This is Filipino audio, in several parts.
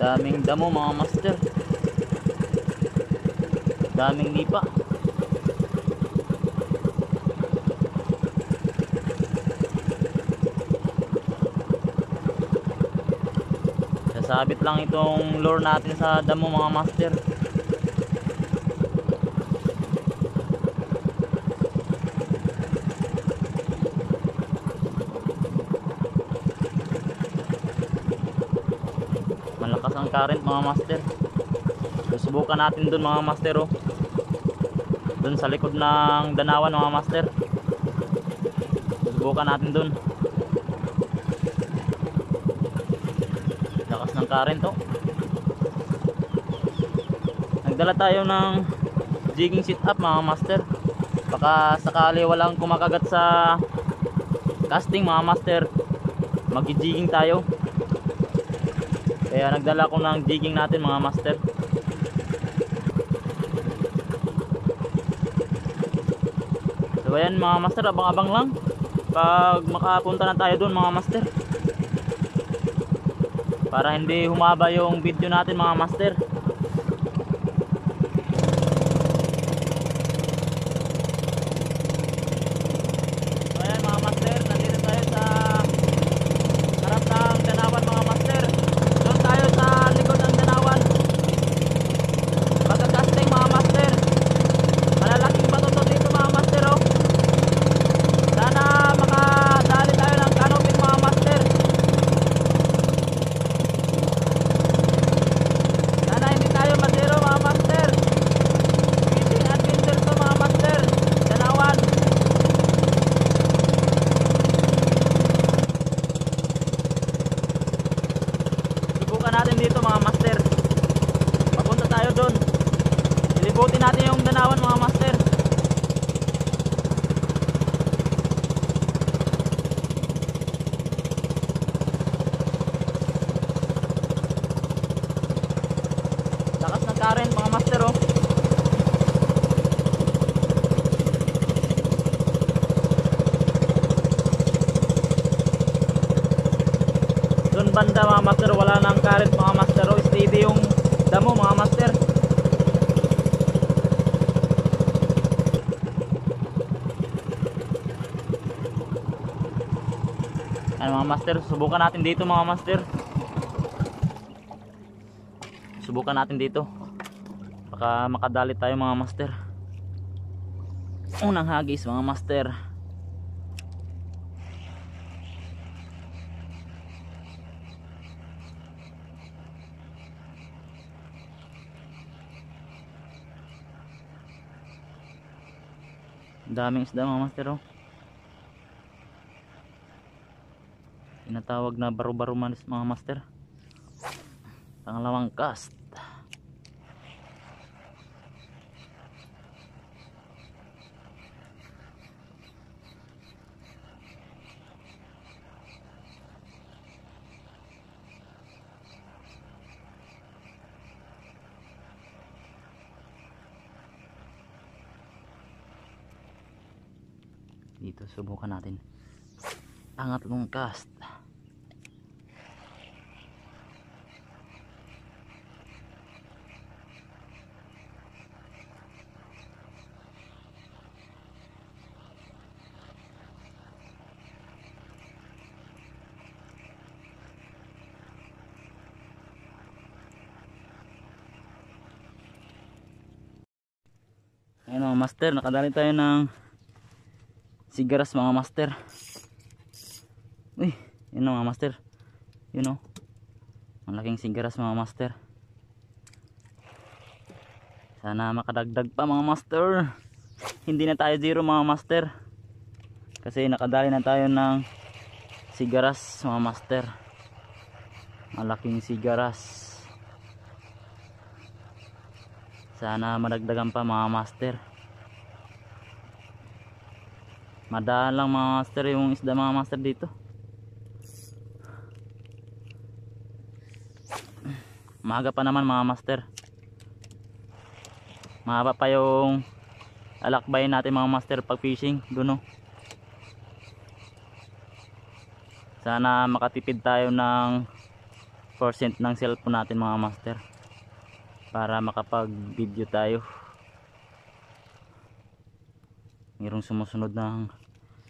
Daming damo mga master. Daming lipa. Sasabit lang itong lure natin sa damo mga master. Malakas ang current mga master. Susubukan natin dun mga master, oh. Dun sa likod ng danawan mga master. Susubukan natin dun. Lakas ng current, oh. Nagdala tayo ng jigging sit up mga master. Baka sakali walang kumakagat sa casting mga master, mag-jigging tayo. Kaya nagdala ko ng jigging natin mga master. So ayan mga master, abang-abang lang pag makapunta na tayo doon mga master, para hindi humaba yung video natin mga master. So ayan mga master, nandito tayo sa harap ng danawan mga master. Doon tayo sa likod ng danawan, pagka-casting mga master. Malalaking bato dito mga master, oh. Sana makadali tayo ng canopy mga master. Sana hindi tayo mazero mga master. Fishing adventure to mga master, danawan. Subukan natin dito mga master. Papunta tayo doon. Ilibutin natin yung danawan mga master. Lakas ng current mga master, oh. Doon banda mga master, wala nang current mga master, oh. Steady yung damo mga master. Ano mga master, subukan natin dito mga master. Subukan natin dito. Baka makadali tayo mga master. Unang hagis mga master. Daming isda mga master, oh. Tinatawag na baro-baro manis mga master. Pangalawang cast. Dito subukan natin. Pangatlong cast. Ayun mga master, nakadali tayo ng sigaras mga master. Uy, yun mga master. Yun, oh. Malaking sigaras mga master. Sana makadagdag pa mga master. Hindi na tayo zero mga master, kasi nakadali na tayo ng sigaras mga master. Malaking sigaras. Sana madagdagan pa mga master. Madaan lang mga master yung isda mga master dito. Maaga pa naman mga master. Mahaba pa yung alakbayin natin mga master pag fishing doon, oh. Sana makatipid tayo ng percent ng cellphone natin mga master, para makapag video tayo. Mayroong sumusunod ng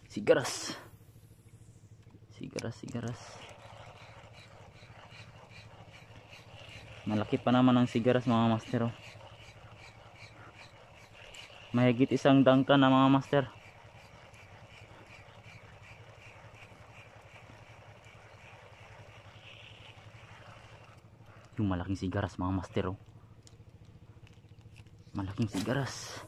sigaras. Sigaras. Malaki pa naman ang sigaras mga master, oh. Mahigit isang dangkan na mga master. Yung malaking sigaras mga master, oh. Malaking sigaras.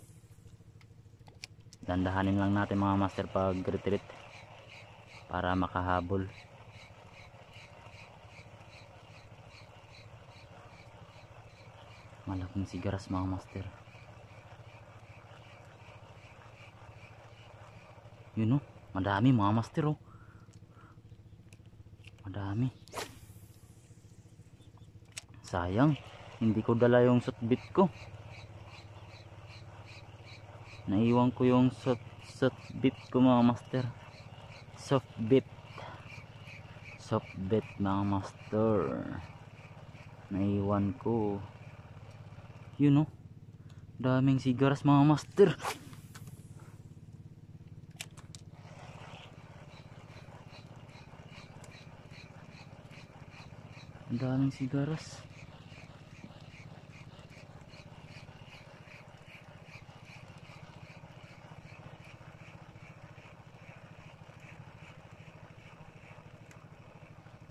Dandahanin lang natin mga master pag retreat para makahabol. Malaking sigaras mga master. Yun, oh, madami mga master, oh. Madami. Sayang, hindi ko dala yung sutbit ko. Naiwan ko yung softbit ko mga master. Softbit mga master. Naiwan ko. Yun, oh, daming sigaras mga master. Daming sigaras.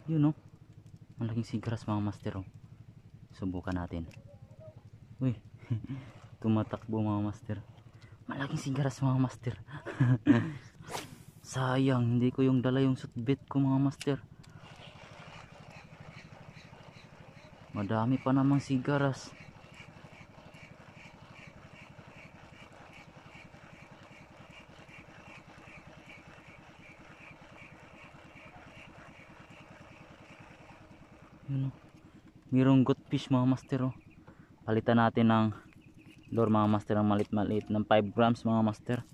Yun, oh, malaking sigaras mga master, oh. Subukan natin. Uy, tumatakbo mga master. Malaking sigaras mga master. Sayang, hindi ko yung dala yung sutbit ko mga master. Madami pa namang sigaras. Yun, oh. Mayroong goldfish mga master, oh. Palitan natin ng lure mga master, ng malit-malit ng 5 grams mga master.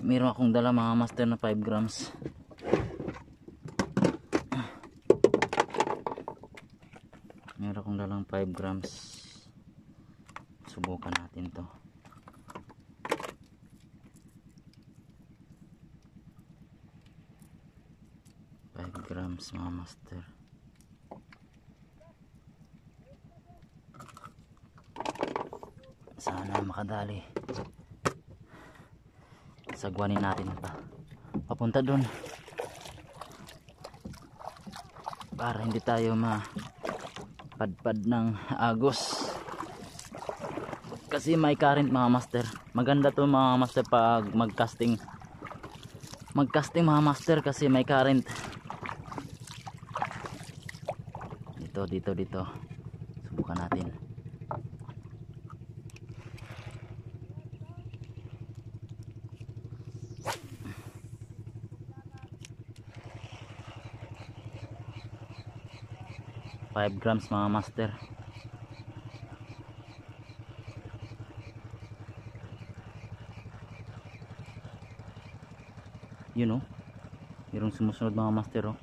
Mayroon akong dala mga master na 5 grams. Mayroon akong dalang 5 grams. Subukan natin to. Grams mga master. Sana makadali. Sagwanin natin pa papunta doon para hindi tayo mapadpad ng agos, kasi may current mga master. Maganda to mga master pag magcasting mga master, kasi may current. Dito subukan natin. Five grams mga master. Yun, oh, mayroong sumusunod mga master, oh.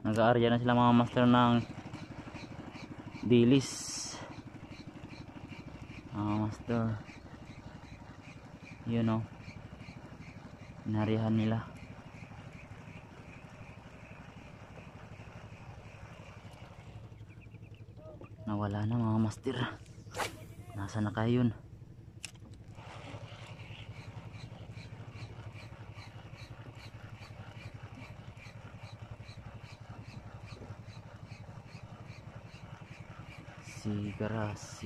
Nag-aarya na sila mga master ng dilis mga master. Yun, oh, inarihan nila. Nawala na mga master. Nasa na kayo yun? Sigaras.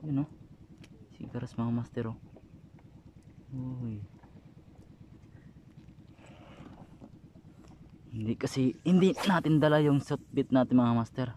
Yun, oh, sigaras mga master, oh. Uy. Hindi natin dala yung shotbit natin mga master.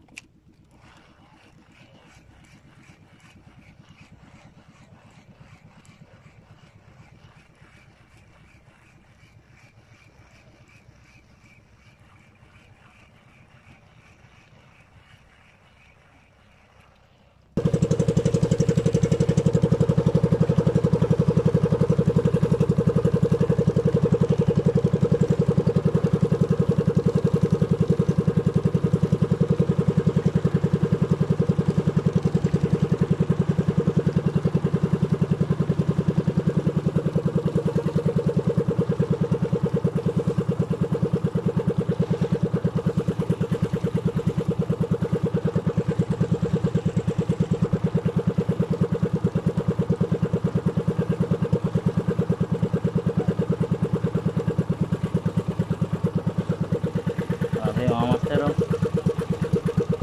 mga master, oh.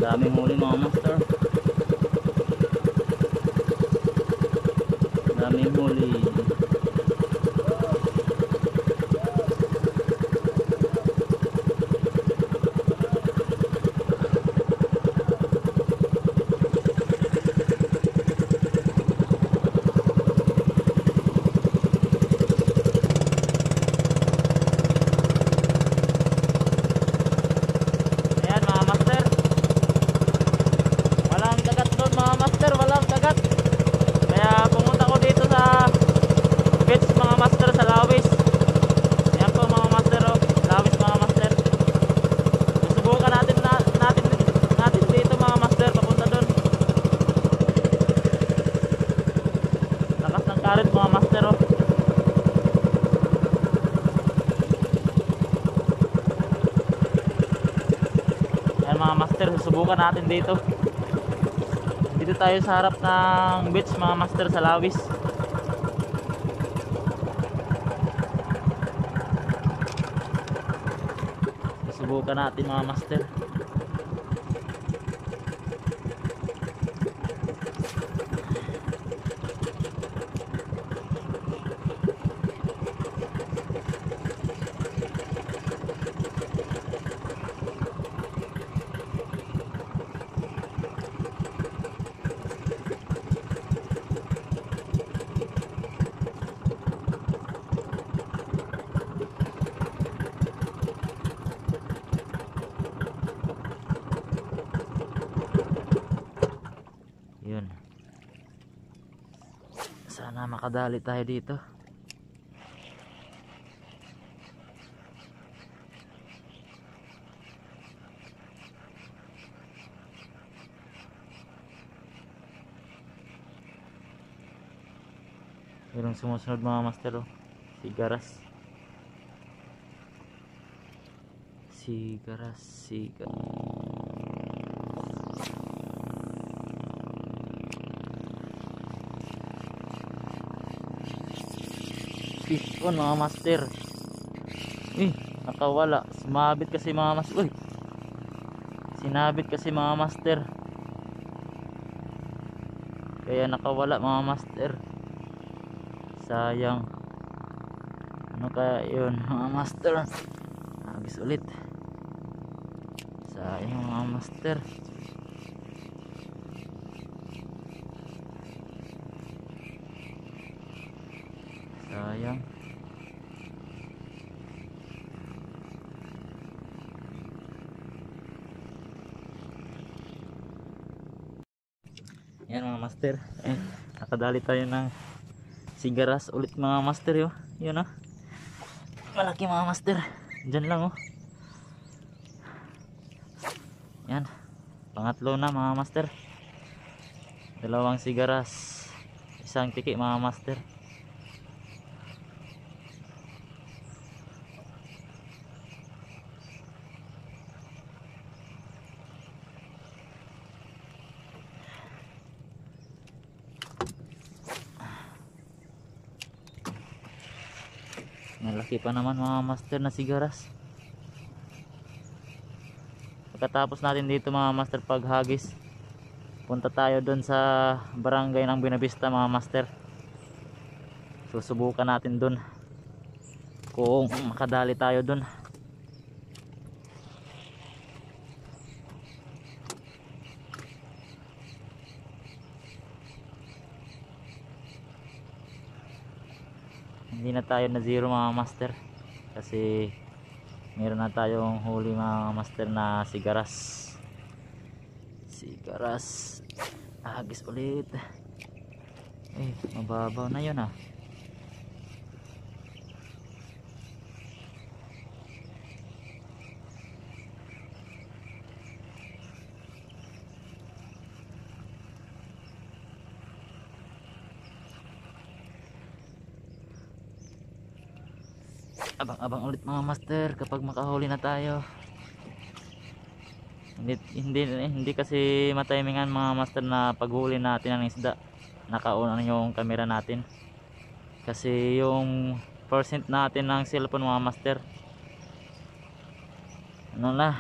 Daming huli mga master. Daming huli. Walang kagat, kaya pumunta ko dito sa beach mga master, sa Lawis. Ayan po mga master, oh. Lawis mga master. Susubukan natin dito mga master, papunta doon. Lakas ng karet mga master, oh. Ayan mga master, susubukan natin dito. Dito tayo sa harap ng beach mga master, sa Lawis. Subukan natin mga master. Yun. Sana makadali tayo dito. Yung sumusunod mga master, oh. Sigaras. Sigaras. Fish on mga master. Nakawala. Sumabit kasi mga master. Sinabit kasi mga master. Kaya nakawala mga master. Sayang. Ano kaya yun mga master? Habis ulit. Sayang mga master. Sayang. Yan mga master. Nakadali tayo ng sigaras ulit mga master, yo. Yun, oh. Malaki mga master. Diyan lang, oh. Yan. Pangatlo na mga master. Dalawang sigaras. Isang tiki mga master. Malaki pa naman mga master na sigaras. Pagkatapos natin dito mga master paghagis, punta tayo doon sa barangay ng Buenavista mga master. Susubukan natin doon kung makadali tayo doon. Hindi na tayo na zero mga master, kasi meron na tayong huli mga master na sigaras. Agis ulit. Mababaw na yun, ah. Abang-abang ulit mga master kapag makahuli na tayo. Hindi kasi matimingan mga master na paghuli natin ng isda. Naka-on yung camera natin. Kasi yung percent natin ng cellphone mga master, ano na,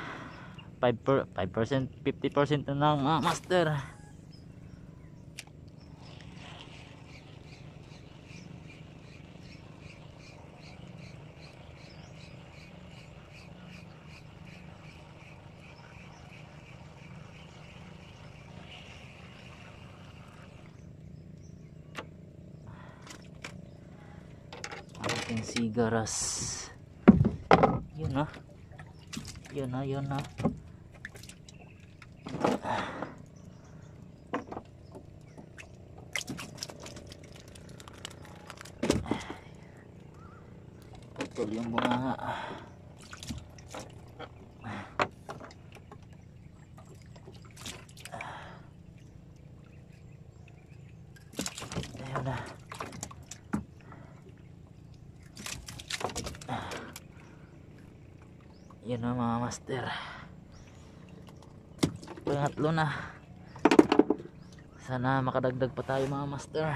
5%, 50% na lang mga master. Ating sigaras. Yun na. Yun na, yun na. Putol yung bunga. Ayun na. Yun na mga master. Pangatlo na. Sana makadagdag pa tayo mga master.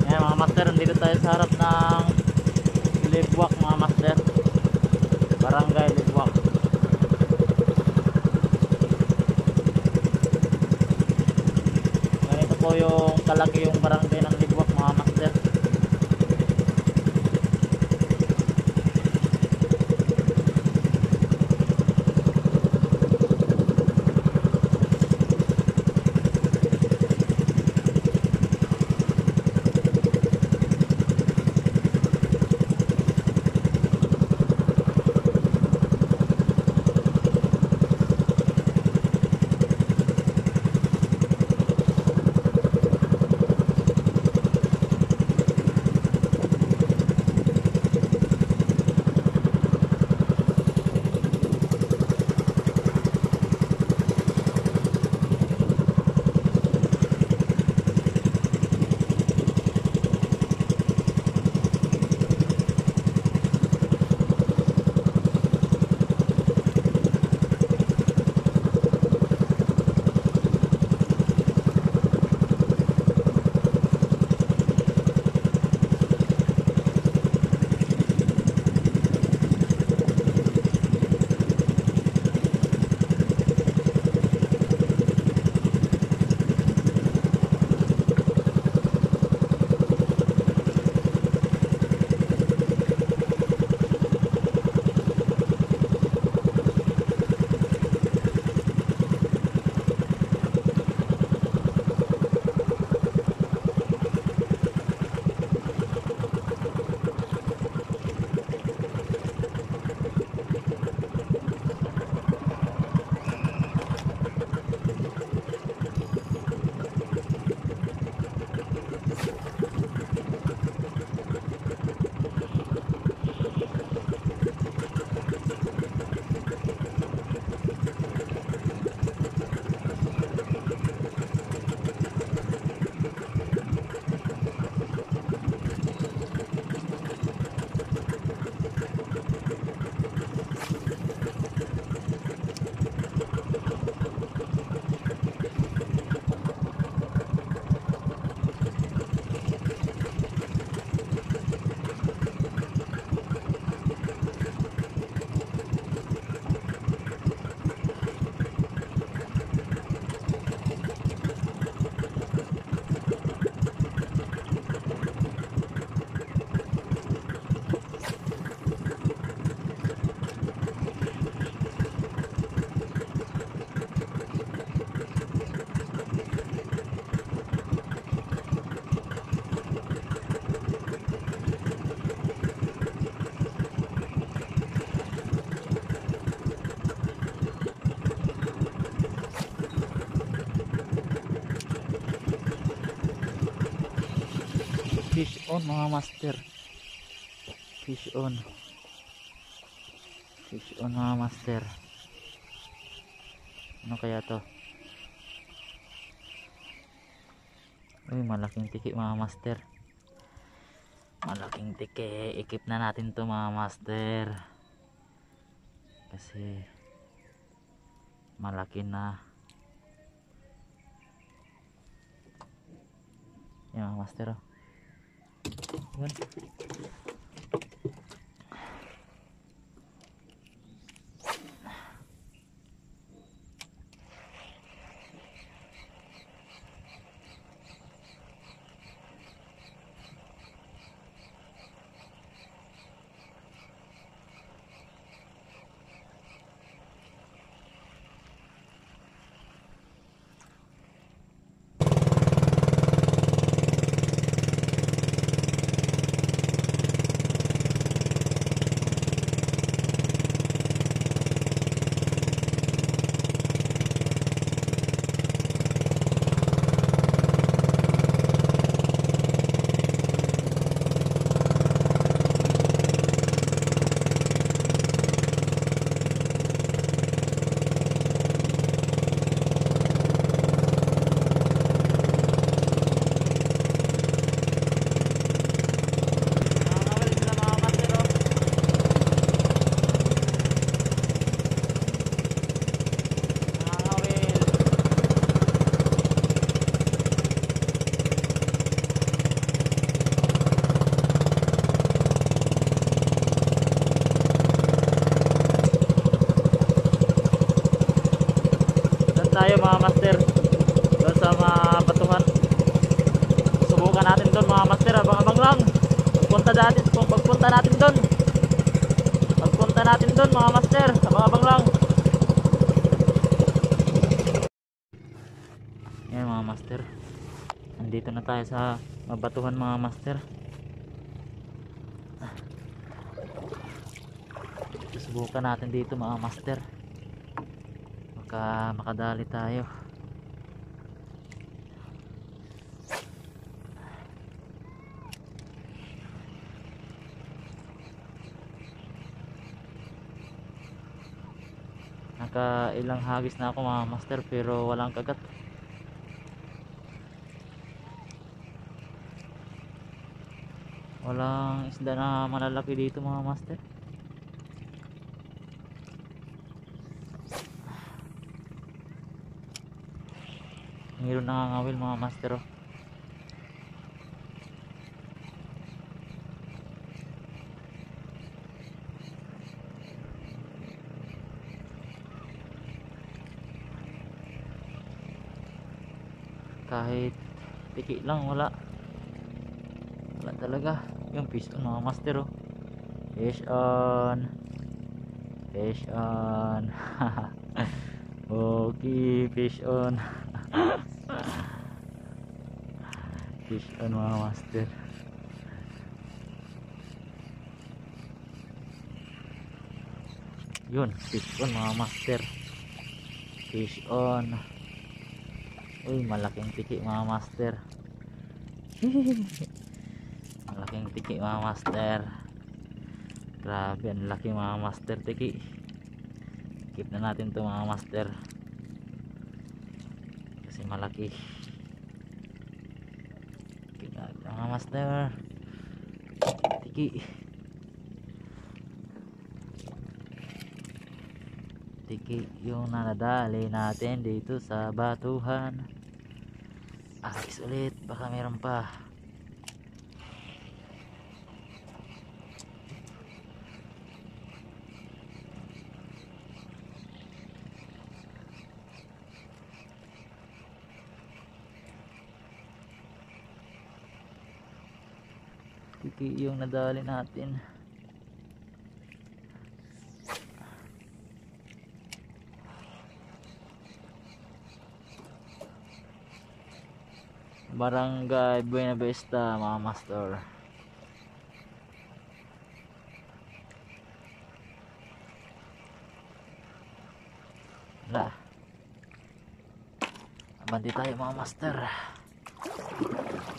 Ayan mga master, dito tayo sa harap ng Libwak mga master. Barangay Libwak. Ganito po yung kalaki yung barangay ng Libwak mga master. Fish on mga master. Fish on. Fish on mga master. Ano kaya to? Uy, malaking tiki mga master. Malaking tiki. Ikip na natin to mga master. Kasi malaki na. Yan mga master oh. Yun. Tayo mga master doon sa mga batuhan. Subukan natin doon mga master, abang-abang lang. Pagpunta natin doon mga master, abang-abang lang. Yan mga master, nandito na tayo sa mabatuhan mga master. Subukan natin dito mga master, baka makadali tayo. Naka ilang hagis na ako mga master pero walang kagat. Walang isda na malalaki dito mga master. Mayroon nangangawil mga master oh. Kahit tiki lang wala talaga. Yung fish on mga master oh. Fish on okay, fish on fish on mga master. Yun, fish on mga master, fish on. Uy, malaking tiki mga master. Malaking tiki mga master. Grabe, ang laki mga master tiki. Keep na natin to mga master kasi malaki. Keep natin mga master tiki. Tiki yung nanadali natin dito sa batuhan. Ayos ulit, baka meron pa. Tiki yung nadali natin. Barangay Buena Vista mga master. Wala, abanti tayo mga master,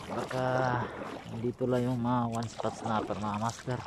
baka dito lang yung mga one spot snapper mga master.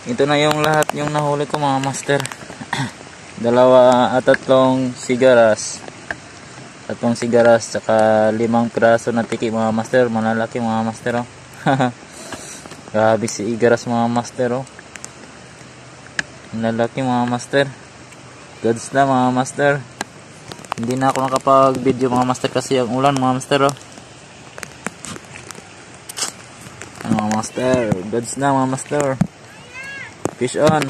Ito na yung lahat yung nahuli ko mga master. Dalawa at tatlong sigaras. Tatlong sigaras saka 5 piraso na tiki mga master. Malalaki mga master oh. Grabe si igaras mga master oh. Malalaki mga master. Goods na mga master. Hindi na ako nakapag video mga master kasi ang ulan mga master oh. Mga master, goods na mga master. Fish on.